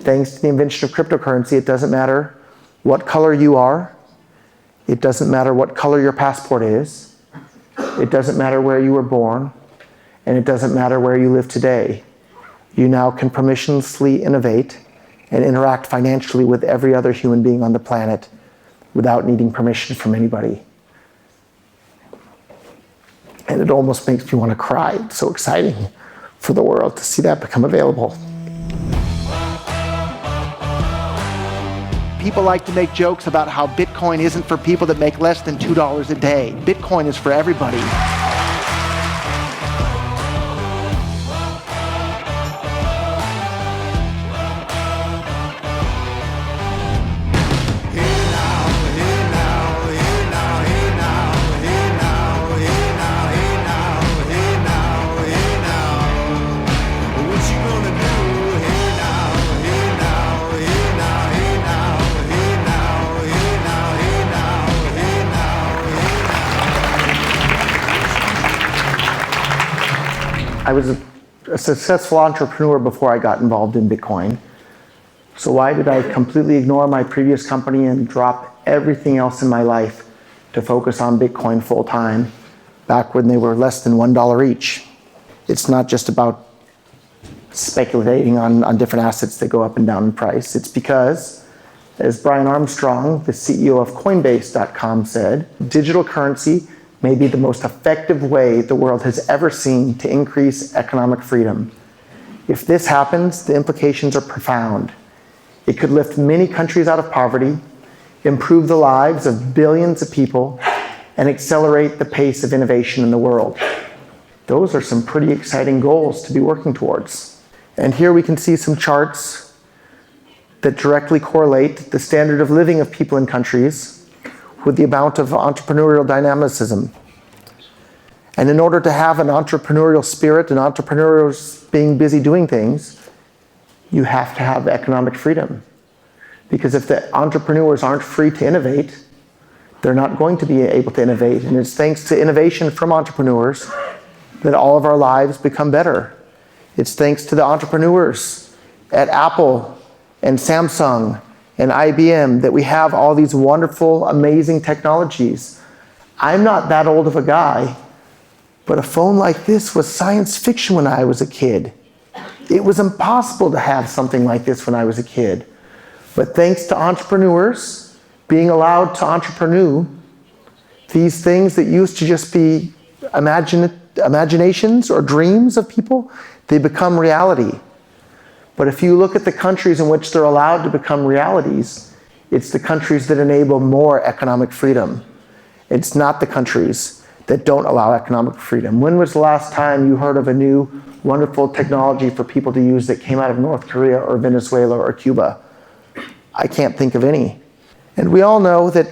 Thanks to the invention of cryptocurrency, it doesn't matter what color you are. It doesn't matter what color your passport is. It doesn't matter where you were born. And it doesn't matter where you live today. You now can permissionlessly innovate and interact financially with every other human being on the planet without needing permission from anybody. And it almost makes me want to cry. It's so exciting for the world to see that become available. People like to make jokes about how Bitcoin isn't for people that make less than $2 a day. Bitcoin is for everybody. I was a successful entrepreneur before I got involved in Bitcoin. So why did I completely ignore my previous company and drop everything else in my life to focus on Bitcoin full time back when they were less than $1 each? It's not just about speculating on different assets that go up and down in price. It's because, as Brian Armstrong, the CEO of Coinbase.com said, digital currency may be the most effective way the world has ever seen to increase economic freedom. If this happens, the implications are profound. It could lift many countries out of poverty, improve the lives of billions of people, and accelerate the pace of innovation in the world. Those are some pretty exciting goals to be working towards. And here we can see some charts that directly correlate the standard of living of people in countries with the amount of entrepreneurial dynamicism. And in order to have an entrepreneurial spirit and entrepreneurs being busy doing things, you have to have economic freedom. Because if the entrepreneurs aren't free to innovate, they're not going to be able to innovate. And it's thanks to innovation from entrepreneurs that all of our lives become better. It's thanks to the entrepreneurs at Apple and Samsung and IBM that we have all these wonderful, amazing technologies. I'm not that old of a guy, but a phone like this was science fiction when I was a kid. It was impossible to have something like this when I was a kid. But thanks to entrepreneurs being allowed to entrepreneur, these things that used to just be imaginations or dreams of people, they become reality. But if you look at the countries in which they're allowed to become realities, it's the countries that enable more economic freedom. It's not the countries that don't allow economic freedom. When was the last time you heard of a new wonderful technology for people to use that came out of North Korea or Venezuela or Cuba? I can't think of any. And we all know that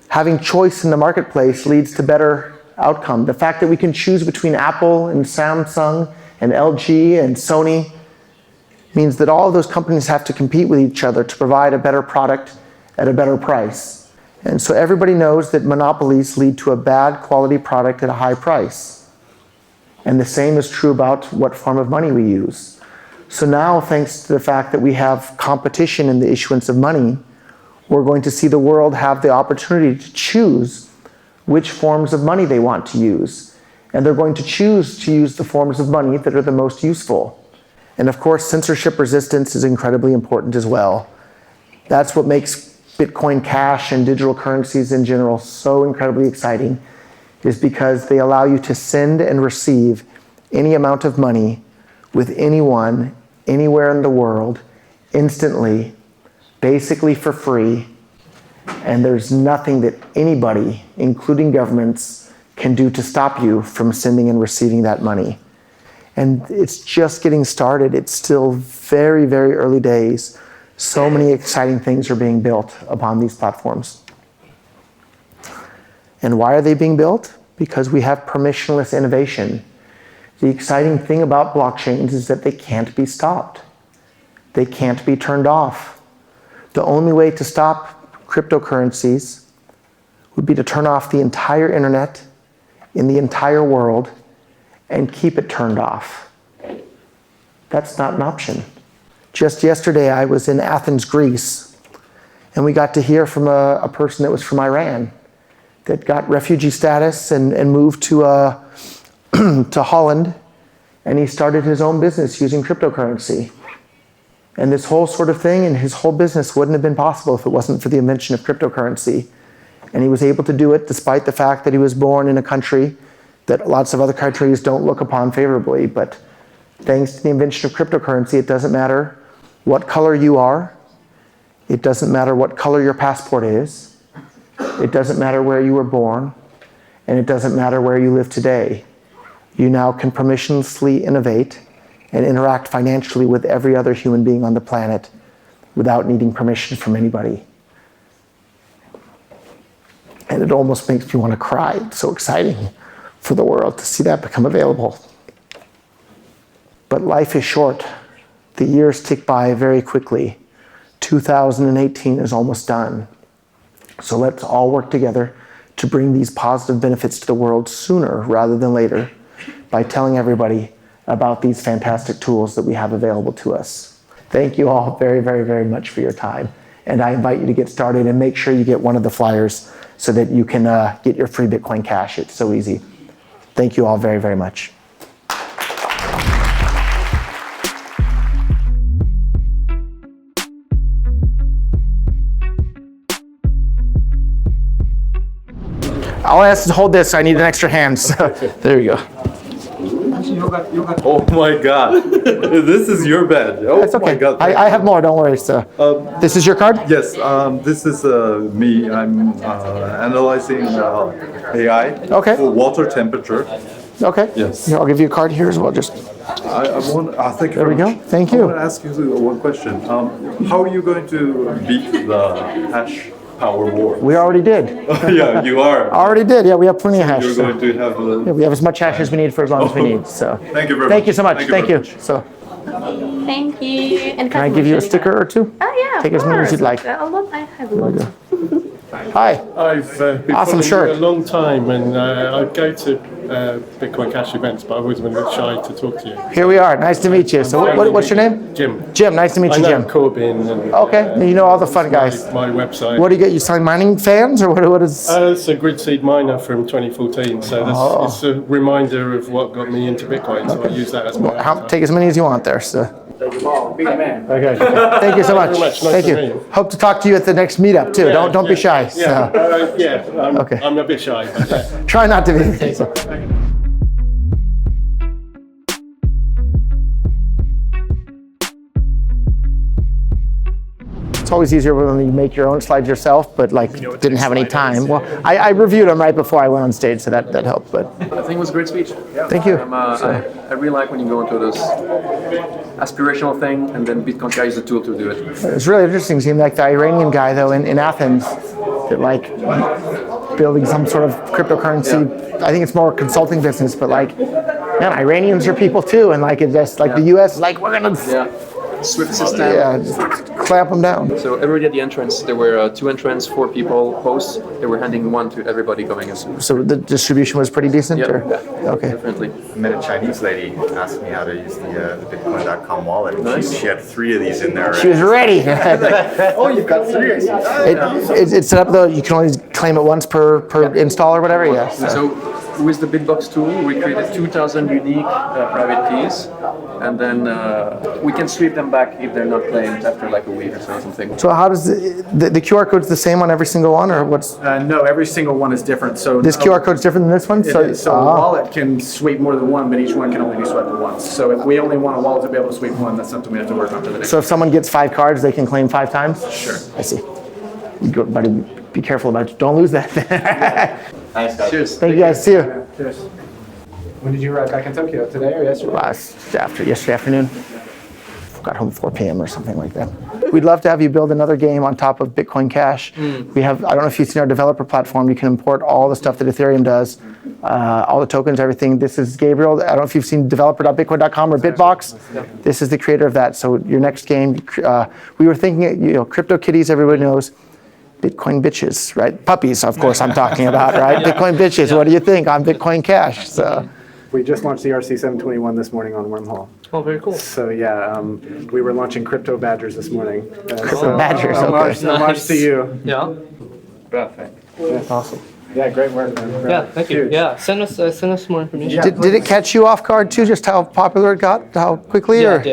having choice in the marketplace leads to better outcome. The fact that we can choose between Apple and Samsung and LG and Sony means that all of those companies have to compete with each other to provide a better product at a better price. And so everybody knows that monopolies lead to a bad quality product at a high price. And the same is true about what form of money we use. So now, thanks to the fact that we have competition in the issuance of money, we're going to see the world have the opportunity to choose which forms of money they want to use. And they're going to choose to use the forms of money that are the most useful. And of course, censorship resistance is incredibly important as well. That's what makes Bitcoin Cash and digital currencies in general so incredibly exciting, is because they allow you to send and receive any amount of money with anyone, anywhere in the world, instantly, basically for free. And there's nothing that anybody, including governments, can do to stop you from sending and receiving that money. And it's just getting started. It's still very, very early days. So many exciting things are being built upon these platforms. And why are they being built? Because we have permissionless innovation. The exciting thing about blockchains is that they can't be stopped. They can't be turned off. The only way to stop cryptocurrencies would be to turn off the entire internet in the entire world and keep it turned off. That's not an option. Just yesterday, I was in Athens, Greece, and we got to hear from a person that was from Iran that got refugee status and moved to to Holland, and he started his own business using cryptocurrency. And this whole sort of thing and his whole business wouldn't have been possible if it wasn't for the invention of cryptocurrency. And he was able to do it despite the fact that he was born in a country that lots of other countries don't look upon favorably. But thanks to the invention of cryptocurrency, it doesn't matter what color you are. It doesn't matter what color your passport is. It doesn't matter where you were born. And it doesn't matter where you live today. You now can permissionlessly innovate and interact financially with every other human being on the planet without needing permission from anybody. And it almost makes me want to cry. It's so exciting for the world to see that become available. But life is short. The years tick by very quickly. 2018 is almost done. So let's all work together to bring these positive benefits to the world sooner rather than later by telling everybody about these fantastic tools that we have available to us. Thank you all very, very, very much for your time. And I invite you to get started and make sure you get one of the flyers so that you can get your free Bitcoin Cash. It's so easy. Thank you all very, very much. I'll ask to hold this. I need an extra hand. So there you go. Oh my God, this is your bed. Oh That's okay. my God. I have more, don't worry. So, this is your card? Yes, this is me. I'm analyzing AI Okay. for water temperature. Okay. Yes. Here, I'll give you a card here as well. Just I want. Thank you. There we very go. much. Thank I you. want to ask you one question. How are you going to beat the hash power war? We already did. Yeah, you are. Already did. Yeah, we have plenty of hash. You're So. going to have. Yeah, we have as much hash as we need for as long as we need. So Thank you very much. thank you so much. Thank you. very much. So Thank you. And can I give you a sticker or two? Oh yeah, Take of as many as course. you'd like. A lot. I have a lot. Hi. I've been Awesome following shirt. you a long time, and I go to Bitcoin Cash events, but I've always been a bit shy to talk to you. Here we are. Nice to meet you. So what's your name? Jim. Jim. Nice to meet I you, know Jim. Corbin. And, Okay. You know all the fun guys. My website. What do you get? You selling mining fans or what is? It's a grid seed miner from 2014, so it's a reminder of what got me into Bitcoin. So I use that as my. Take as many as you want there. So. Okay. Thank you so much. Very much. Nice Thank to you. meet you. Hope to talk to you at the next meetup too. Don't be shy. Yeah. So. Okay. I'm a bit shy. But yeah. Try not to be. So. It's always easier when you make your own slides yourself, but like didn't have any time. Well, I reviewed them right before I went on stage, so that helped. But I think it was a great speech. thank you. I really like when you go into this aspirational thing, and then Bitcoin Cash is a tool to do it. It's really interesting seeing like the Iranian guy though in Athens that like building some sort of cryptocurrency. I think it's more a consulting business, but like, man, Iranians are people too, and like it's just like the U.S. like we're gonna Swift system. just clamp them down. So everybody at the entrance, there were 2 entrants, 4 people posts. They were handing one to everybody going in. So the distribution was pretty decent. Yeah, Or? yeah, Okay. definitely. I met a Chinese lady asked me how to use the Bitcoin.com wallet. Nice. She had 3 of these in there. She was ready. Oh, you've got 3. It's set up though. You can only claim it once per install or whatever. Yeah. So with the Bitbox tool, we created 2,000 unique private keys, and then we can sweep them back if they're not claimed after like a week or so or something. So how does the QR code's the same on every single one, or what's No, every single one is different. So this QR code's different than this one? So a wallet can sweep more than one, but each one can only be swiped once. So if we only want a wallet to be able to sweep one, that's something we have to work on for the next. So if someone gets 5 cards, they can claim 5 times? Sure. I see. Buddy, be careful about it. Don't lose that. Nice guys. Cheers. Thank you guys. See you. Cheers. When did you arrive back in Tokyo? Today or yesterday? Yesterday afternoon. Got home 4 p.m. or something like that. We'd love to have you build another game on top of Bitcoin Cash. We have, I don't know if you've seen our developer platform, you can import all the stuff that Ethereum does, all the tokens, everything. This is Gabriel. I don't know if you've seen developer.bitcoin.com or Bitbox. This is the creator of that. So your next game, we were thinking, CryptoKitties, everybody knows. Bitcoin bitches, right? Puppies, of course, I'm talking about, right? Bitcoin bitches, what do you think on Bitcoin Cash? So. We just launched the RC721 this morning on Wormhole. Oh, very cool. So yeah, we were launching crypto badgers this morning. Crypto badgers, okay. Homage to you. Yeah. Perfect. Awesome. Yeah, great work, man. Yeah, thank you. Huge. Yeah, send us more information. Did it catch you off guard too, just how popular it got, how quickly? Yeah, or? it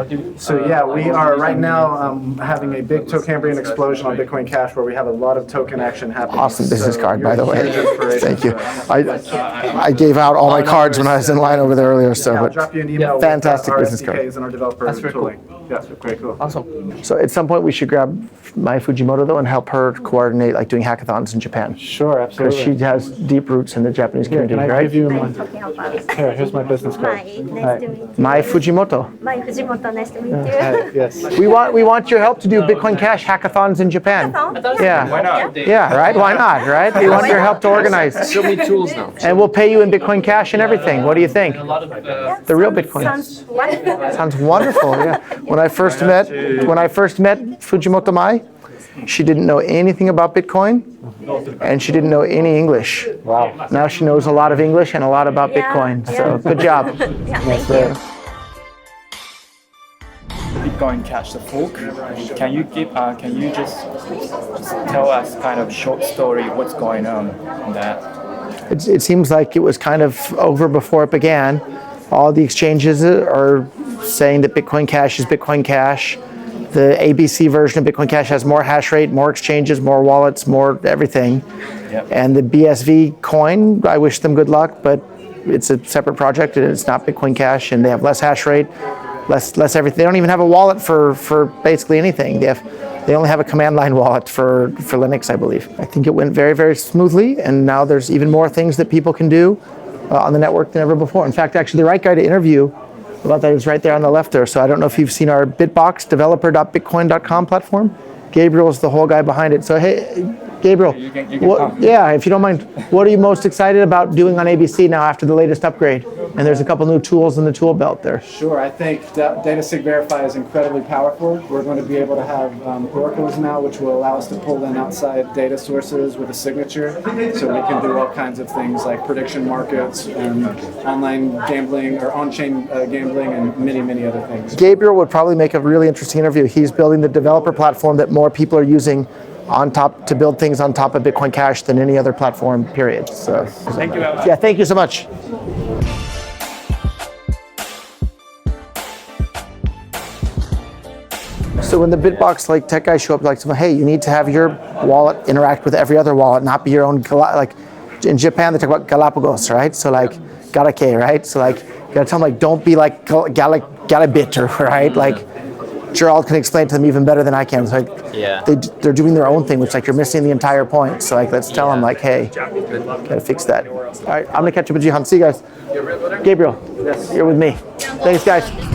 did. So yeah, we are right now having a big Tocambrian explosion on Bitcoin Cash where we have a lot of token action happening. Awesome business So card, by the you're a way. huge inspiration Thank you. for us. I gave out all my cards when I was in line over there earlier, so. Yeah, I'll But drop you an email fantastic with our business card. SDKs and our developer That's very cool. tooling. Yeah, very cool. Awesome. So at some point we should grab my Fujimoto though and help her coordinate like doing hackathons in Japan. Sure, Because she has deep roots in the Japanese community, Can I right? give you I'm talking about here's my business card. nice to meet you. My Fujimoto. My Fujimoto, nice to meet you. Yes. We want your help to do Bitcoin Cash hackathons in Japan. Yeah. Why not? Yeah, right? Why not, right? We want your help to organize. Show me tools now. And we'll pay you in Bitcoin Cash and everything. What do you think? A lot of The real Bitcoin. Sounds wonderful. Sounds wonderful, yeah. When I first met Fujimoto Mai, she didn't know anything about Bitcoin and she didn't know any English. Wow. Now she knows a lot of English and a lot about Yeah, Bitcoin. yeah. So good job. Yeah, thank you. Bitcoin Cash, the fork. Can you just tell us kind of short story what's going on in that? It seems like it was kind of over before it began. All the exchanges are saying that Bitcoin Cash is Bitcoin Cash. The ABC version of Bitcoin Cash has more hash rate, more exchanges, more wallets, more everything. Yep. And the BSV coin, I wish them good luck, but it's a separate project and it's not Bitcoin Cash, and they have less hash rate, less everything. They don't even have a wallet for basically anything. They only have a command line wallet for Linux, I believe. I think it went very, very smoothly, and now there's even more things that people can do on the network than ever before. In fact, actually, the right guy to interview about that is right there on the left there. So I don't know if you've seen our Bitbox developer.bitcoin.com platform. Gabriel is the whole guy behind it. So hey, Gabriel, You can come. yeah, if you don't mind, what are you most excited about doing on ABC now after the latest upgrade? And there's a couple new tools in the tool belt there. Sure, I think DataSig Verify is incredibly powerful. We're going to be able to have oracles now, which will allow us to pull in outside data sources with a signature. So we can do all kinds of things like prediction markets and online gambling or on-chain gambling and many, many other things. Gabriel would probably make a really interesting interview. He's building the developer platform that more people are using on top to build things on top of Bitcoin Cash than any other platform, period. So, Thank you. yeah, thank you so much. So when the Bitbox like tech guys show up, like, hey, you need to have your wallet interact with every other wallet, not be your own. Like in Japan, they talk about Galapagos, right? So like Garake, right? So like you gotta tell them like don't be like Galabit, right? Like Gerald can explain to them even better than I can. It's like they're doing their own thing, which like you're missing the entire point. So like let's tell them like, hey, gotta fix that. All right, I'm gonna catch up with you, Han. See you guys. Gabriel, you're with me. Thanks, guys.